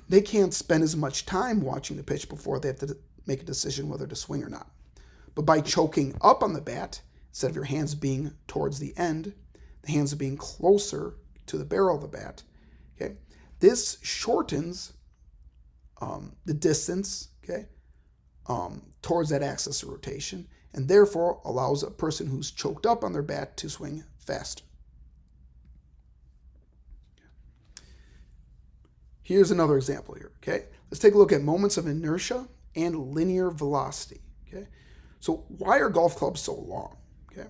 they can't spend as much time watching the pitch before they have to make a decision whether to swing or not. But by choking up on the bat, instead of your hands being towards the end, the hands are being closer to the barrel of the bat. Okay, this shortens the distance, okay, towards that axis of rotation, and therefore allows a person who's choked up on their bat to swing faster. Here's another example here, okay? Let's take a look at moments of inertia and linear velocity, okay? So why are golf clubs so long, okay?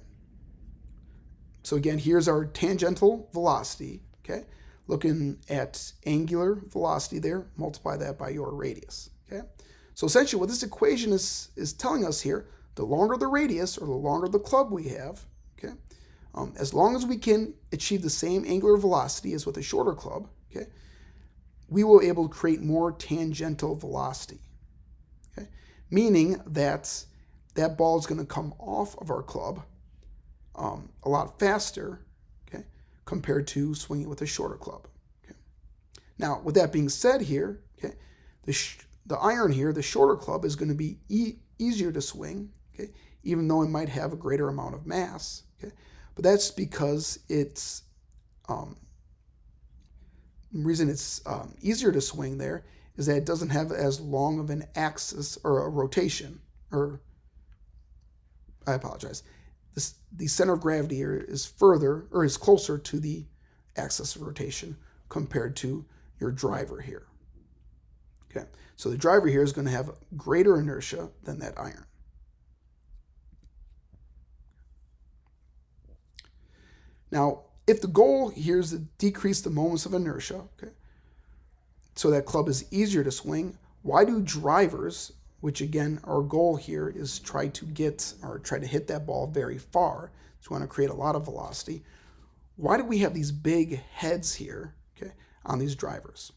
So again, here's our tangential velocity, okay? Looking at angular velocity there, multiply that by your radius, okay? So essentially what this equation is telling us here, the longer the radius or the longer the club we have, okay? As long as we can achieve the same angular velocity as with a shorter club, okay, we will be able to create more tangential velocity, okay? Meaning that that ball is going to come off of our club a lot faster, okay, compared to swinging with a shorter club. Okay? Now, with that being said here, okay, the iron here, the shorter club, is going to be easier to swing, okay, even though it might have a greater amount of mass, okay? But that's because it's the reason it's easier to swing there is that it doesn't have as long of an axis or a rotation, or I apologize. The center of gravity here is further, or is closer to the axis of rotation compared to your driver here. Okay, so the driver here is going to have greater inertia than that iron. Now, if the goal here is to decrease the moments of inertia, okay, so that club is easier to swing, why do drivers, which again, our goal here is try to hit that ball very far, so we want to create a lot of velocity, why do we have these big heads here, okay, on these drivers?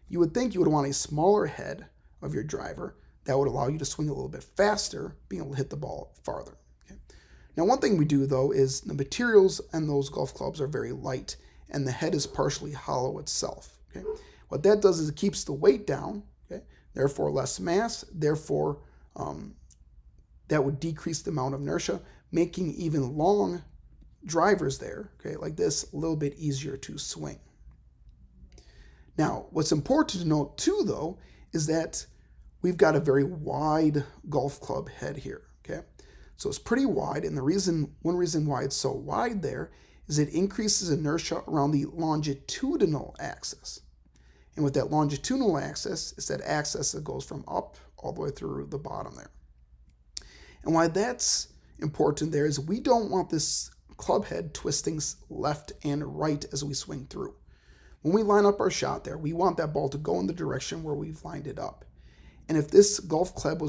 You would think you would want a smaller head of your driver that would allow you to swing a little bit faster, being able to hit the ball farther. Okay? Now, one thing we do, though, is the materials in those golf clubs are very light, and the head is partially hollow itself. Okay? What that does is it keeps the weight down, okay? Therefore less mass, therefore that would decrease the amount of inertia, making even long drivers there, okay, like this, a little bit easier to swing. Now, what's important to note too, though, is that we've got a very wide golf club head here, okay? So it's pretty wide, and one reason why it's so wide there is it increases inertia around the longitudinal axis. And with that longitudinal axis, it's that axis that goes from up all the way through the bottom there. And why that's important there is we don't want this club head twisting left and right as we swing through. When we line up our shot there, we want that ball to go in the direction where we've lined it up. And if this golf club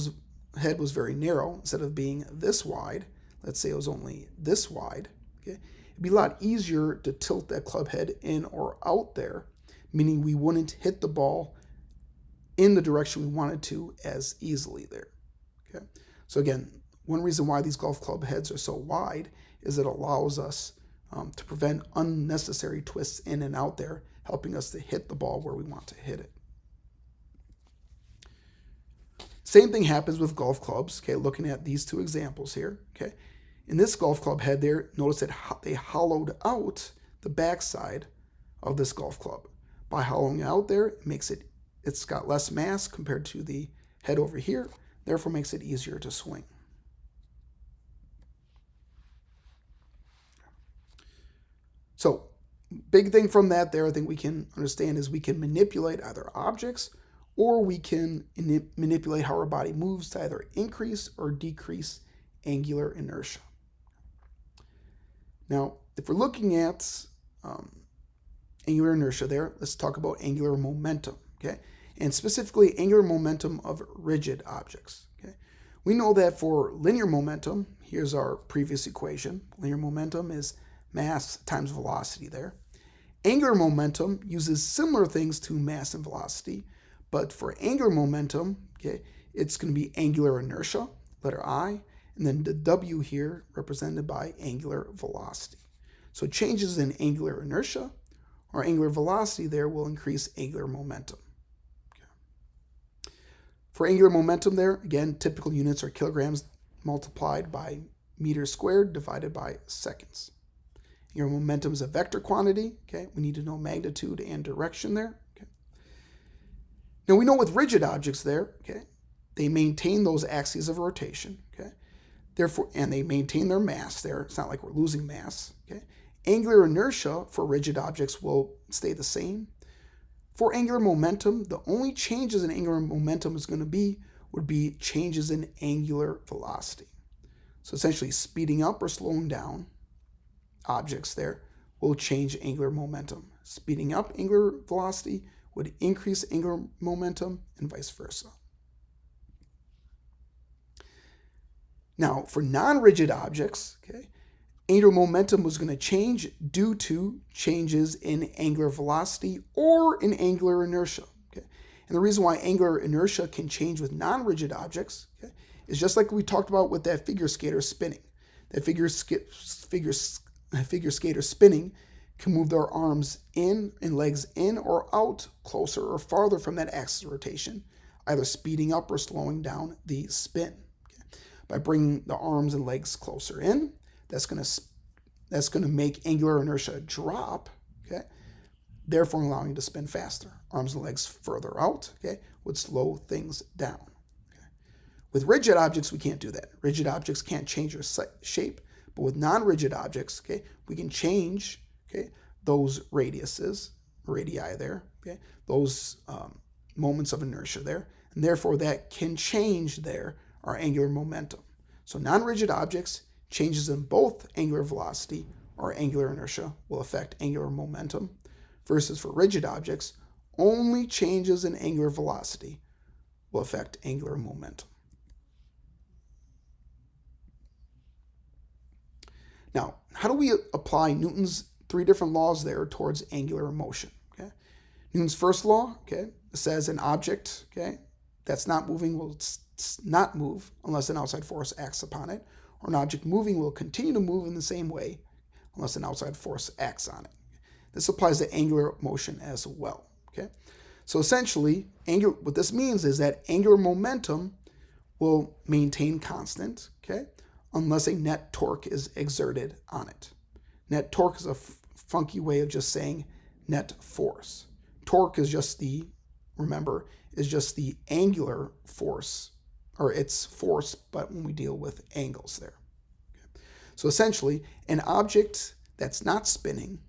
head was very narrow, instead of being this wide, let's say it was only this wide, okay, it'd be a lot easier to tilt that club head in or out there, meaning we wouldn't hit the ball in the direction we wanted to as easily there. Okay, so again, one reason why these golf club heads are so wide is it allows us to prevent unnecessary twists in and out there, helping us to hit the ball where we want to hit it. Same thing happens with golf clubs, okay, looking at these two examples here, okay. In this golf club head there, notice that they hollowed out the backside of this golf club. By hollowing out there, it's got less mass compared to the head over here, therefore makes it easier to swing. So, big thing from that there, I think we can understand, is we can manipulate either objects or we can manipulate how our body moves to either increase or decrease angular inertia. Now, if we're looking at angular inertia there, let's talk about angular momentum, okay? And specifically angular momentum of rigid objects, okay? We know that for linear momentum, here's our previous equation. Linear momentum is mass times velocity there. Angular momentum uses similar things to mass and velocity, but for angular momentum, okay, it's going to be angular inertia, letter I, and then the W here represented by angular velocity. So changes in angular inertia or angular velocity there will increase angular momentum. Okay. For angular momentum there, again, typical units are kilograms multiplied by meters squared divided by seconds. Angular momentum is a vector quantity. Okay, we need to know magnitude and direction there. Okay. Now we know with rigid objects there, okay, they maintain those axes of rotation. Okay, therefore, and they maintain their mass there. It's not like we're losing mass. Okay, angular inertia for rigid objects will stay the same. For angular momentum, the only changes in angular momentum would be changes in angular velocity. So essentially, speeding up or slowing down objects there will change angular momentum. Speeding up angular velocity would increase angular momentum and vice versa. Now, for non-rigid objects, okay, angular momentum was going to change due to changes in angular velocity or in angular inertia. Okay? And the reason why angular inertia can change with non-rigid objects, okay, is just like we talked about with that figure skater spinning. That figure skater spinning can move their arms in and legs in or out, closer or farther from that axis of rotation, either speeding up or slowing down the spin. Okay? By bringing the arms and legs closer in, that's going to make angular inertia drop, okay? Therefore allowing it to spin faster. Arms and legs further out, okay, would slow things down. Okay? With rigid objects, we can't do that. Rigid objects can't change their shape, but with non-rigid objects, okay, we can change, okay, those radii there, okay, those moments of inertia there, and therefore that can change there our angular momentum. So non-rigid objects, changes in both angular velocity or angular inertia will affect angular momentum, versus for rigid objects, only changes in angular velocity will affect angular momentum. Now, how do we apply Newton's three different laws there towards angular motion? Okay, Newton's first law, okay, says an object, okay, that's not moving will not move unless an outside force acts upon it, or an object moving will continue to move in the same way unless an outside force acts on it. This applies to angular motion as well. Okay, so essentially, what this means is that angular momentum will maintain constant, okay, unless a net torque is exerted on it. Net torque is a funky way of just saying net force. Torque is just the angular force, or its force, but when we deal with angles there. Okay. So essentially, an object that's not spinning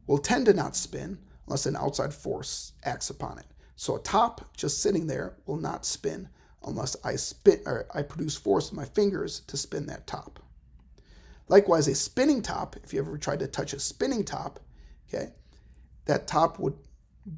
will tend to not spin unless an outside force acts upon it. So a top just sitting there will not spin unless I produce force with my fingers to spin that top. Likewise, a spinning top, if you ever tried to touch a spinning top, okay, that top would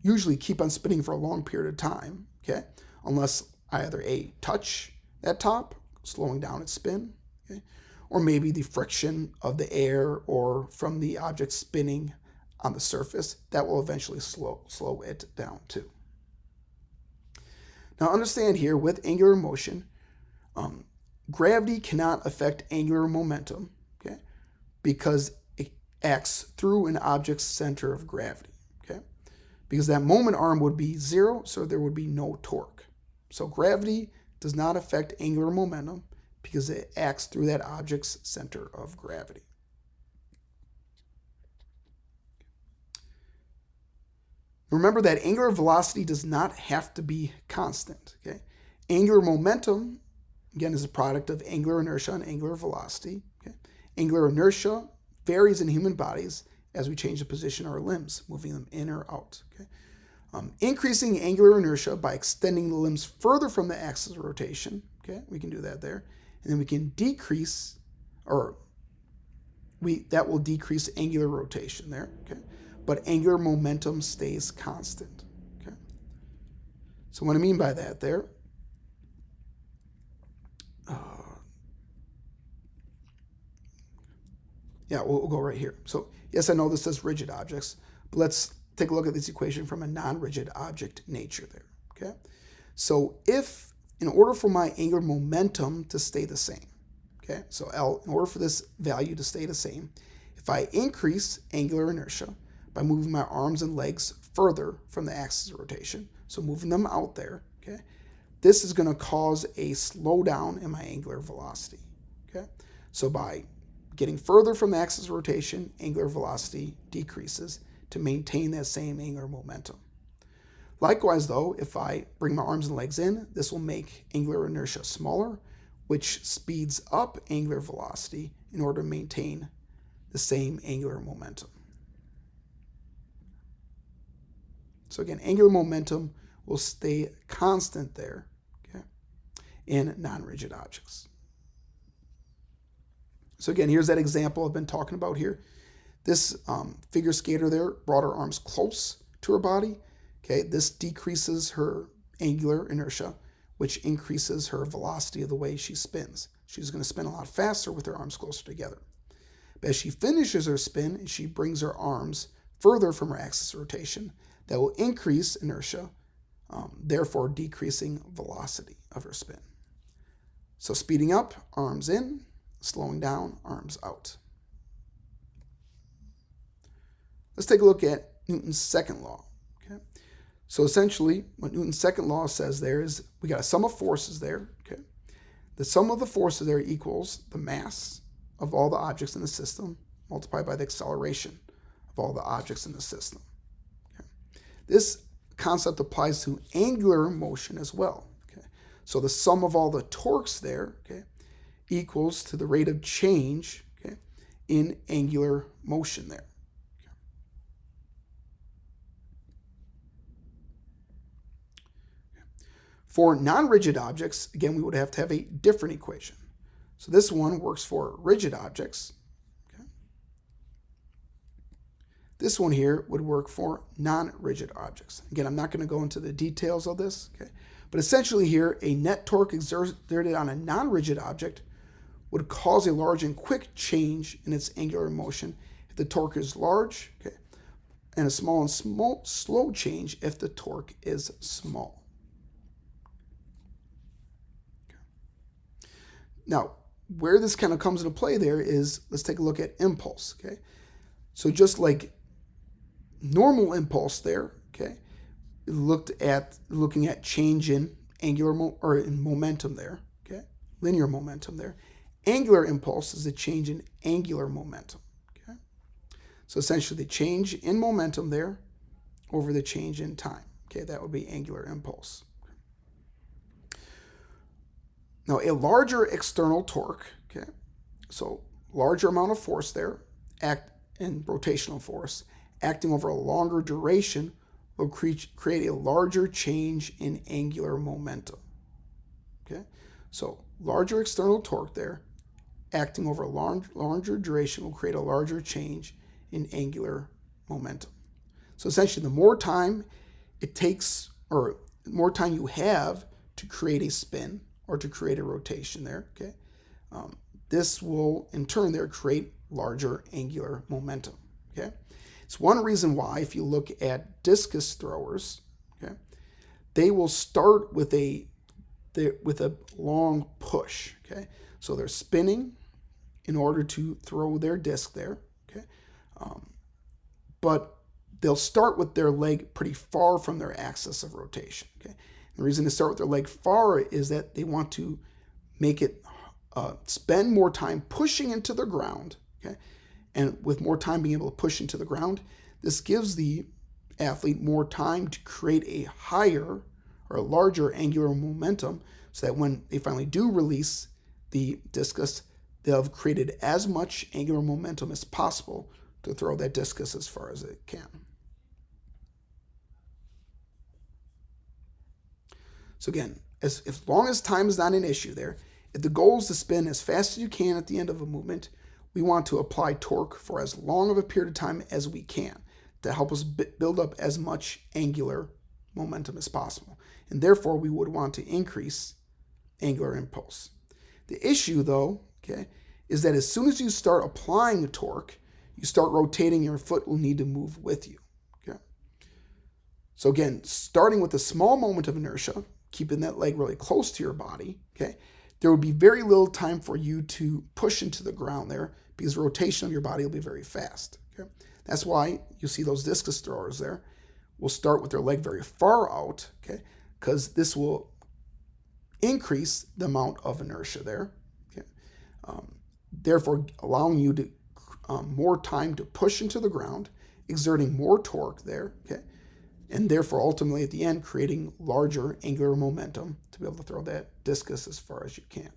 usually keep on spinning for a long period of time, okay, unless I either touch that top, slowing down its spin, okay, or maybe the friction of the air or from the object spinning on the surface, that will eventually slow it down too. Now understand here, with angular motion, gravity cannot affect angular momentum, okay, because it acts through an object's center of gravity, okay, because that moment arm would be zero, so there would be no torque. So gravity does not affect angular momentum because it acts through that object's center of gravity. Remember that angular velocity does not have to be constant. Okay? Angular momentum, again, is a product of angular inertia and angular velocity. Okay? Angular inertia varies in human bodies as we change the position of our limbs, moving them in or out. Okay? Increasing angular inertia by extending the limbs further from the axis of rotation. Okay, we can do that there, and then we can decrease, that will decrease angular rotation there. Okay. but angular momentum stays constant. Okay. So what I mean by that there, we'll go right here. So yes, I know this says rigid objects, but let's take a look at this equation from a non-rigid object nature there. Okay. So if in order for my angular momentum to stay the same, okay, so L, in order for this value to stay the same, if I increase angular inertia by moving my arms and legs further from the axis of rotation, so moving them out there, okay, this is going to cause a slowdown in my angular velocity. Okay, so by getting further from the axis of rotation, angular velocity decreases to maintain that same angular momentum. Likewise, though, if I bring my arms and legs in, this will make angular inertia smaller, which speeds up angular velocity in order to maintain the same angular momentum. So again, angular momentum will stay constant there, okay, in non-rigid objects. So again, here's that example I've been talking about here. This figure skater there brought her arms close to her body. Okay, this decreases her angular inertia, which increases her velocity of the way she spins. She's going to spin a lot faster with her arms closer together. But as she finishes her spin and she brings her arms further from her axis of rotation, that will increase inertia, therefore decreasing velocity of her spin. So speeding up, arms in, slowing down, arms out. Let's take a look at Newton's second law. Okay, so essentially what Newton's second law says there is we got a sum of forces there. Okay, the sum of the forces there equals the mass of all the objects in the system multiplied by the acceleration of all the objects in the system. Okay, this concept applies to angular motion as well. Okay, so the sum of all the torques there, okay, equals to the rate of change, okay, in angular motion there. Okay. For non-rigid objects, again, we would have to have a different equation. So this one works for rigid objects. Okay. This one here would work for non-rigid objects. Again, I'm not going to go into the details of this, okay, but essentially here, a net torque exerted on a non-rigid object would cause a large and quick change in its angular motion if the torque is large, okay, and a small and slow change if the torque is small. Okay. Now, where this kind of comes into play there is, let's take a look at impulse. Okay, so just like normal impulse there, okay, looking at change in angular in momentum there, okay, linear momentum there. Angular impulse is a change in angular momentum. Okay? So essentially the change in momentum there over the change in time. Okay, that would be angular impulse. Now a larger external torque, okay, so larger amount of force there, act in rotational force, acting over a longer duration will create a larger change in angular momentum. Okay, so larger external torque there, acting over a larger duration will create a larger change in angular momentum. So essentially, the more time it takes, or the more time you have to create a spin or to create a rotation there, okay, this will in turn there create larger angular momentum. Okay, it's one reason why if you look at discus throwers, okay, they will start with a long push. Okay, so they're spinning in order to throw their disc there, okay? But they'll start with their leg pretty far from their axis of rotation, okay? The reason to start with their leg far is that they want to make it spend more time pushing into the ground, okay? And with more time being able to push into the ground, this gives the athlete more time to create a higher or a larger angular momentum so that when they finally do release the discus, they'll have created as much angular momentum as possible to throw that discus as far as it can. So again, as long as time is not an issue there, if the goal is to spin as fast as you can at the end of a movement, we want to apply torque for as long of a period of time as we can. to help us build up as much angular momentum as possible. And therefore, we would want to increase angular impulse. The issue, though, okay, is that as soon as you start applying a torque, you start rotating, your foot will need to move with you. Okay. So again, starting with a small moment of inertia, keeping that leg really close to your body, okay, there would be very little time for you to push into the ground there because the rotation of your body will be very fast. Okay. That's why you see those discus throwers there will start with their leg very far out, okay, because this will increase the amount of inertia there, okay, therefore allowing you to more time to push into the ground, exerting more torque there, okay, and therefore ultimately at the end creating larger angular momentum to be able to throw that discus as far as you can.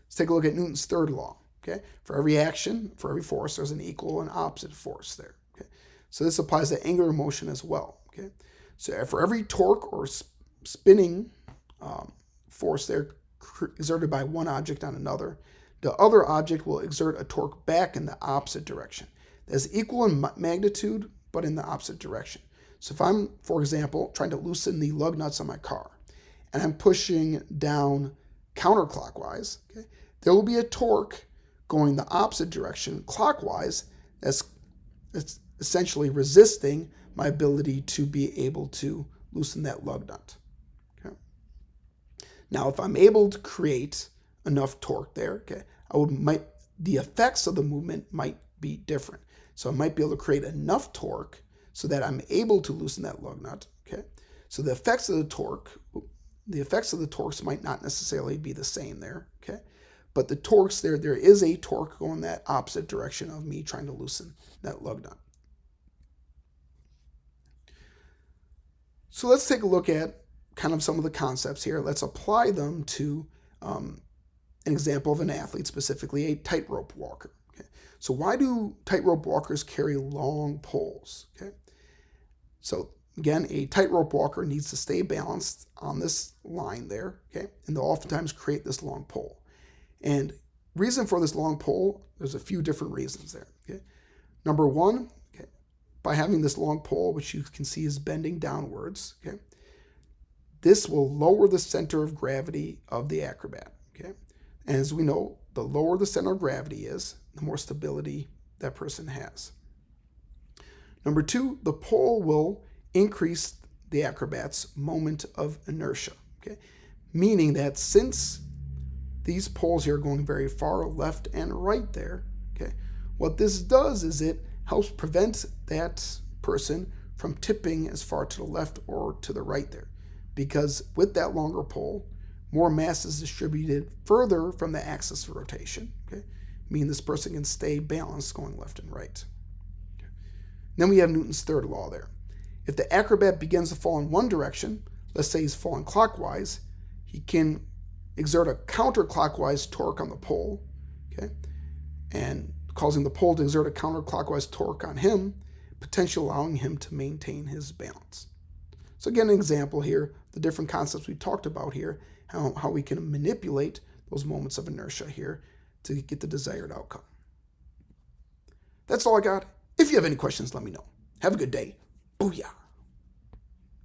Let's take a look at Newton's third law. Okay, for every action, for every force, there's an equal and opposite force there. Okay, so this applies to angular motion as well. Okay, so for every torque or spinning force there exerted by one object on another, the other object will exert a torque back in the opposite direction. That's equal in magnitude, but in the opposite direction. So if I'm, for example, trying to loosen the lug nuts on my car, and I'm pushing down counterclockwise, okay, there will be a torque going the opposite direction clockwise that's essentially resisting my ability to be able to loosen that lug nut. Okay. Now, if I'm able to create enough torque there, okay, the effects of the movement might be different. So I might be able to create enough torque so that I'm able to loosen that lug nut. Okay. So the effects of the torques might not necessarily be the same there. Okay. But the torques there is a torque going that opposite direction of me trying to loosen that lug nut. So let's take a look at kind of some of the concepts here. Let's apply them to an example of an athlete, specifically a tightrope walker. Okay. So why do tightrope walkers carry long poles? Okay. So again, a tightrope walker needs to stay balanced on this line there, okay, and they'll oftentimes create this long pole. And reason for this long pole, there's a few different reasons there. Okay. Number one, okay, by having this long pole, which you can see is bending downwards, okay, this will lower the center of gravity of the acrobat. Okay. And as we know, the lower the center of gravity is, the more stability that person has. Number two, the pole will increase the acrobat's moment of inertia. Okay. Meaning that since these poles here are going very far left and right there, okay, what this does is it helps prevent that person from tipping as far to the left or to the right there. Because with that longer pole, more mass is distributed further from the axis of rotation, okay, meaning this person can stay balanced going left and right. Okay. Then we have Newton's third law there. If the acrobat begins to fall in one direction, let's say he's falling clockwise, he can exert a counterclockwise torque on the pole, okay, and causing the pole to exert a counterclockwise torque on him, potentially allowing him to maintain his balance. So again, an example here, the different concepts we talked about here, how we can manipulate those moments of inertia here to get the desired outcome. That's all I got. If you have any questions, let me know. Have a good day. Booyah.